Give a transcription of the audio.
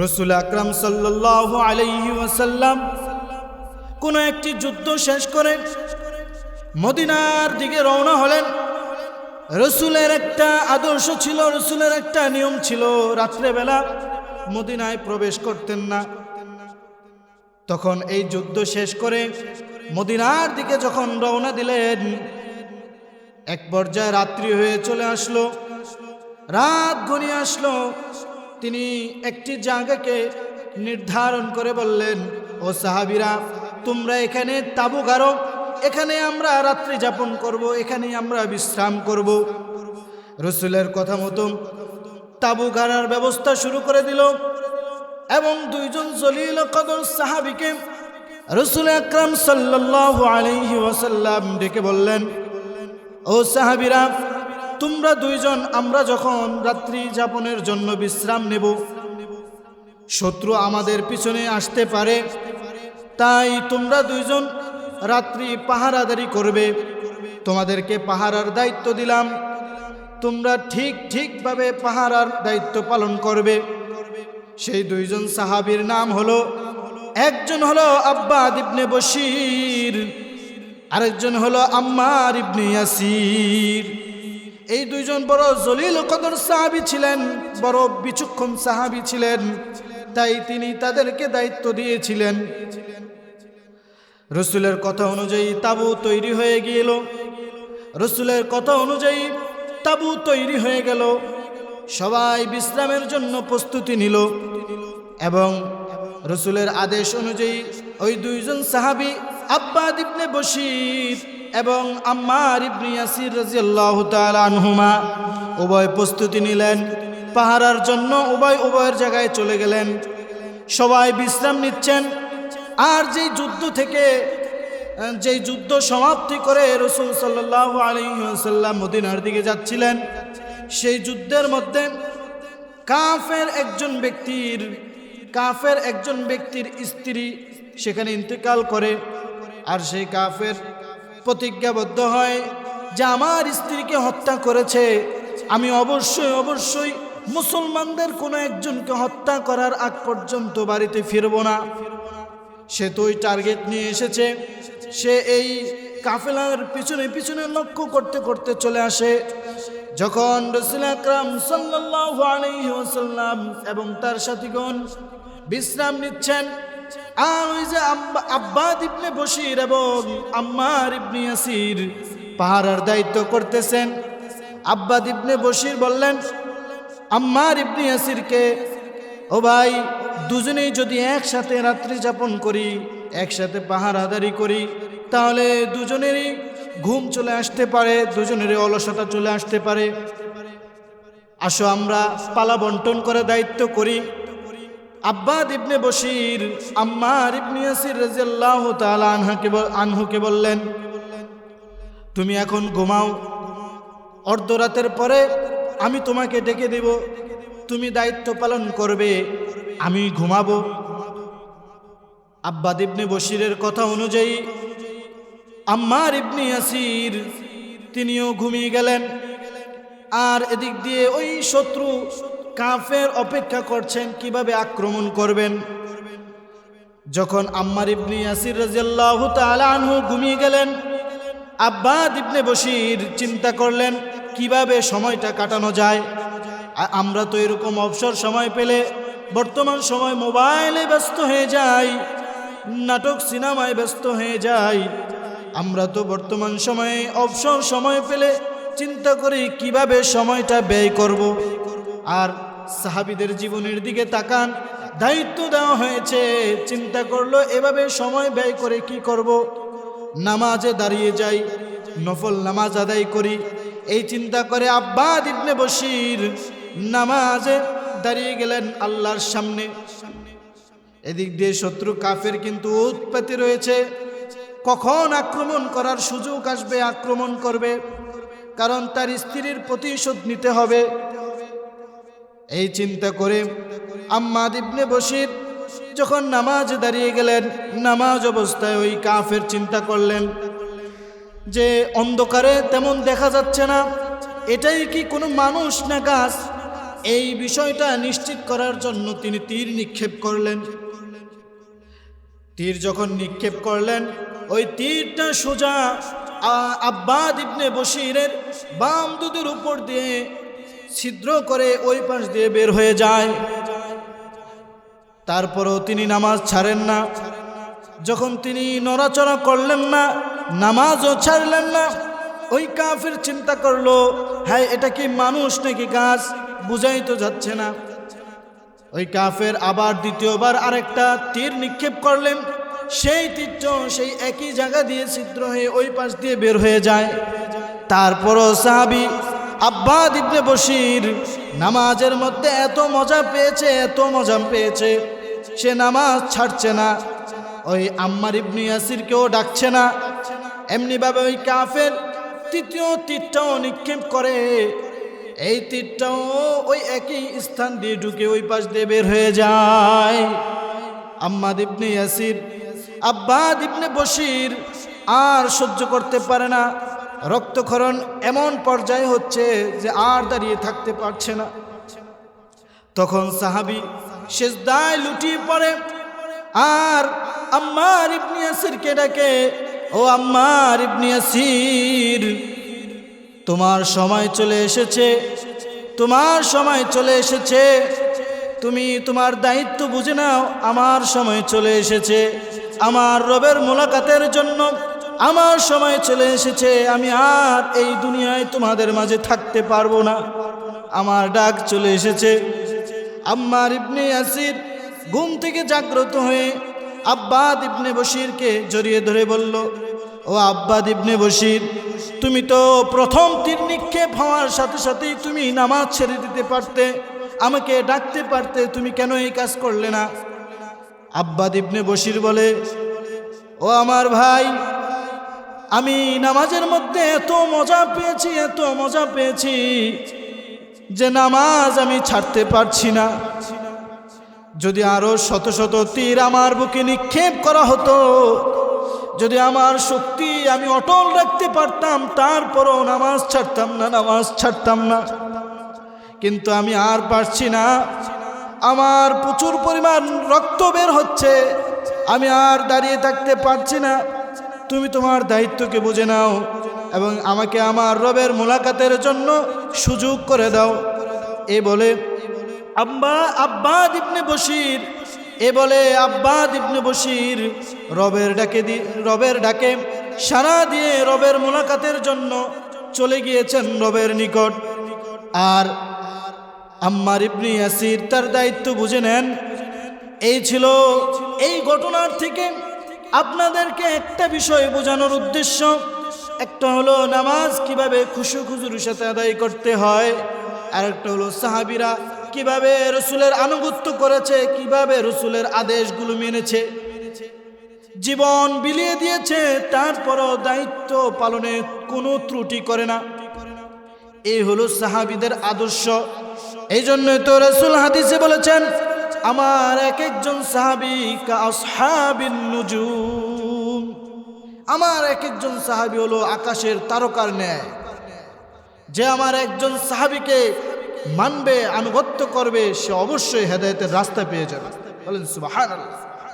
রাসূল আকরাম সাল্লাল্লাহু আলাইহি ওয়াসাল্লাম কোন একটি যুদ্ধ শেষ করে মদিনার দিকে রওনা হলেন। রাসূলের একটা আদর্শ ছিল, রাসূলের একটা নিয়ম ছিল, রাত্রেবেলা মদিনায় প্রবেশ করতেন না। তখন এই যুদ্ধ শেষ করে মদিনার দিকে যখন রওনা দিলেন, এক পর্যায়ে রাত্রি হয়ে চলে আসলো, রাত ঘনিয়ে আসলো। তিনি একটি জায়গাকে নির্ধারণ করে বললেন, ও সাহাবীরা, তোমরা এখানে তাঁবু গাড়ো, এখানে আমরা রাত্রি যাপন করব, এখানে আমরা বিশ্রাম করব। রাসূলের কথা মতো তাঁবু গাড়ার ব্যবস্থা শুরু করে দিল এবং দুইজন জলিল কদর সাহাবীকে রাসূল আকরাম সাল্লাল্লাহু আলাইহি ওয়াসাল্লাম ডেকে বললেন, ও সাহাবীরা, তোমরা দুইজন আমরা যখন রাত্রি যাপনের জন্য বিশ্রাম নেব, শত্রু আমাদের পিছনে আসতে পারে, তাই তোমরা দুইজন রাত্রি পাহারাদারি করবে। তোমাদেরকে পাহারার দায়িত্ব দিলাম, তোমরা ঠিকভাবে পাহারার দায়িত্ব পালন করবে। সেই দুইজন সাহাবীর নাম হলো, একজন হলো আব্বাদ ইবনে বশির, আরেকজন হলো আম্মার ইবনে ইয়াসির। এই দুইজন বড় জলিল কদর সাহাবী ছিলেন, বড় বিচক্ষণ সাহাবী ছিলেন, তাই তিনি তাদেরকে দায়িত্ব দিয়েছিলেন। রাসূলের কথা অনুযায়ী তাঁবু তৈরি হয়ে গেল, রাসূলের কথা অনুযায়ী তাঁবু তৈরি হয়ে গেল। সবাই বিশ্রামের জন্য প্রস্তুতি নিল এবং রাসূলের আদেশ অনুযায়ী ওই দুইজন সাহাবী আব্বাদ ইবনে বশির এবং আম্মার ইবনে ইয়াসির রাদিয়াল্লাহু তাআলা আনহুমা উভয় প্রস্তুতি নিলেন পাহারার জন্য। উভয়ের জায়গায় চলে গেলেন, সবাই বিশ্রাম নিচ্ছেন। আর যেই যুদ্ধ সমাপ্তি করে রাসূল সাল্লাল্লাহু আলাইহি ওয়াসাল্লাম মদিনার দিকে যাচ্ছিলেন, সেই যুদ্ধের মধ্যে কাফের একজন ব্যক্তির স্ত্রী সেখানে ইন্তেকাল করে। আর সেই কাফের প্রতিজ্ঞাবদ্ধ হয় যে আমার স্ত্রীকে হত্যা করেছে, আমি অবশ্যই মুসলমানদের কোনো একজনকে হত্যা করার আগ পর্যন্ত বাড়িতে ফিরব না। সে তো ওই টার্গেট নিয়ে এসেছে। সে এই কাফেলার পিছনে লক্ষ্য করতে চলে আসে। যখন রাসূল আকরাম সাল্লাল্লাহু আলাইহি ওয়াসাল্লাম এবং তার সাথীগণ বিশ্রাম নিচ্ছেন, আর ওই যে আব্বাদ ইবনে বশির এবং আম্মার ইবনে ইয়াসির পাহারার দায়িত্ব করতেছেন, আব্বাদ ইবনে বশির বললেন আম্মার ইবনে ইয়াসিরকে, ও ভাই, দুজনেই যদি একসাথে রাত্রি যাপন করি, একসাথে পাহারাদারি করি, তাহলে দুজনেরই ঘুম চলে আসতে পারে, দুজনেরই অলসতা চলে আসতে পারে। আসো আমরা পালা বন্টন করে দায়িত্ব করি। আব্বাদ ইবনে বশির আম্মার ইবনে ইয়াসির রাদিয়াল্লাহু তাআলা আনহুকে বললেন, তুমি এখন ঘুমাও, অর্ধরাতের পরে আমি তোমাকে ডেকে দেব, তুমি দায়িত্ব পালন করবে, আমি ঘুমাবো। আব্বাদ ইবনে বশিরের কথা অনুযায়ী আম্মার ইবনে ইয়াসির তিনিও ঘুমিয়ে গেলেন। আর এদিক দিয়ে ওই শত্রু কাফের অপেক্ষা করছেন কিভাবে আক্রমণ করবেন। যখন আম্মার ইবনে ইয়াসির রাদিয়াল্লাহু তাআলা আনহু ঘুমিয়ে গেলেন, আব্বাদ ইবনে বশির চিন্তা করলেন কিভাবে সময়টা কাটানো যায়। আমরা তো এরকম অবসর সময় পেলে বর্তমান সময় মোবাইলে ব্যস্ত হয়ে যাই, নাটক সিনেমায় ব্যস্ত হয়ে যাই। আমরা তো বর্তমান সময়ে অবসর সময় পেলে চিন্তা করি কিভাবে সময়টা ব্যয় করব। আর সাহাবীদের জীবনের দিকে তাকান, দায়িত্ব দেওয়া হয়েছে, চিন্তা করলো এভাবে সময় ব্যয় করে কি করব। নামাজে দাঁড়িয়ে যাই, নফল নামাজ আদায় করি, এই চিন্তা করে আব্বাদ ইবনে বশির নামাজে দাঁড়িয়ে গেলেন আল্লাহর সামনে। এদিক দিয়ে শত্রু কাফের কিন্তু উৎপত্তি রয়েছে, কখন আক্রমণ করার সুযোগ আসবে আক্রমণ করবে, কারণ তার স্ত্রীর প্রতিশোধ নিতে হবে। এই চিন্তা করে আম্মাদ ইবনে বশির যখন নামাজে দাঁড়িয়ে গেলেন, নামাজ অবস্থায় ওই কাফের চিন্তা করলেন যে অন্ধকারে তেমন দেখা যাচ্ছে না, এটাই কি কোনো মানুষ না গাছ? এই বিষয়টা নিশ্চিত করার জন্য তিনি তীর নিক্ষেপ করলেন। তীর যখন নিক্ষেপ করলেন, ওই তীরটা সোজা আব্বাদ ইবনে বশিরের বাম দুধের উপর দিয়ে ছিদ্র করে ওই পাশ দিয়ে বের হয়ে যায়। তারপরও তিনি নামাজ ছাড়েন না। যখন তিনি নড়াচড়া করলেন না, নামাজও ছাড়লেন না, ওই কাফির চিন্তা করলো, হ্যাঁ এটা কি মানুষ নাকি গাছ, বুঝাই তো যাচ্ছে না। ওই কাফের আবার দ্বিতীয়বার আরেকটা তীর নিক্ষেপ করলেন। সেই তীরটাও সেই একই জায়গা দিয়ে ছিদ্র হয়ে ওই পাশ দিয়ে বের হয়ে যায়। তারপরও সাহাবী আব্বাদ ইবনে বশির নামাজের মধ্যে এত মজা পেয়েছে, এত মজা পেয়েছে, সে নামাজ ছাড়ছে না। ওই আম্মার ইবনে ইয়াসিরকেও ডাকছে না। এমনিভাবে ওই কাফের তৃতীয় তীরটাও নিক্ষেপ করে। এই তীরটাও ওই একই স্থান দিয়ে ঢুকে ওই পাশ দিয়ে বের হয়ে যায়। আম্মার ইবনে ইয়াসির আব্বাদ ইবনে বশির আর সহ্য করতে পারে না। রক্তক্ষরণ এমন পর্যায়ে হচ্ছে যে আর দাঁড়িয়ে থাকতে পারছে না। তখন সাহাবী সিজদায় লুটিয়ে পড়ে আর আম্মার ইবনে ইয়াসিরকে ডাকে, ও আম্মার ইবনে ইয়াসির, তোমার সময় চলে এসেছে, তোমার সময় চলে এসেছে, তুমি তোমার দায়িত্ব বুঝে নাও। আমার সময় চলে এসেছে, আমার রবের মোলাকাতের জন্য আমার সময় চলে এসেছে। আমি আর এই দুনিয়ায় তোমাদের মাঝে থাকতে পারবো না, আমার ডাক চলে এসেছে। আম্মার ইবনে ইয়াসির ঘুম থেকে জাগ্রত হয়ে আব্বাদ ইবনে বশিরকে জড়িয়ে ধরে বলল, ও আব্বাদ ইবনে বশির, তুমি তো প্রথম তীর নিক্ষেপ হওয়ার সাথে সাথেই তুমি নামাজ ছেড়ে দিতে পারতে, আমাকে ডাকতে পারতে, তুমি কেন এই কাজ করলে না? আব্বাদ ইবনে বশির বলে, ও আমার ভাই, আমি নামাজের মধ্যে এত মজা পেয়েছি, এত মজা পেয়েছি যে নামাজ আমি ছাড়তে পারছি না। যদি আরো শত শত তীর আমার বুকে নিক্ষেপ করা হতো, যদি আমার শক্তি আমি অটল রাখতে পারতাম, তারপরও নামাজ ছাড়তাম না, নামাজ ছাড়তাম না। কিন্তু আমি আর পারছি না, আমার প্রচুর পরিমাণ রক্ত বের হচ্ছে, আমি আর দাঁড়িয়ে থাকতে পারছি না। তুমি তোমার দায়িত্বকে বুঝে নাও এবং আমাকে আমার রবের মোলাকাতের জন্য সুযোগ করে দাও। এ বলে আব্বাদ ইবনে বশির রবের ডাকে সাড়া দিয়ে রবের মোলাকাতের জন্য চলে গিয়েছেন রবের নিকট। আর আম্মার ইবনে ইয়াসির তার দায়িত্ব বুঝে নেন। এই ছিল এই ঘটনার থেকে আপনাদেরকে একটা বিষয় বোঝানোর উদ্দেশ্য। একটা হলো নামাজ কিভাবে খুশু খুজুর সাথে আদায় করতে হয়, আর একটা হলো সাহাবীরা কিভাবে রসুলের আনুগত্য করেছে, কিভাবে রসুলের আদেশগুলো মেনেছে, জীবন বিলিয়ে দিয়েছে, তারপরও দায়িত্ব পালনে কোনো ত্রুটি করে না। এই হলো সাহাবীদের আদর্শ। এই জন্যই তো রসুল হাদিসে বলেছেন, আমার এক একজন সাহাবী কা আসহাবিন নুজুম, আমার এক একজন সাহাবী হলো আকাশের তারকার ন্যায়। যে আমার একজন সাহাবীকে মানবে, আনুগত্য করবে, সে অবশ্যই হেদায়েতের রাস্তা পেয়ে যাবে। বলেন সুবহানাল্লাহ।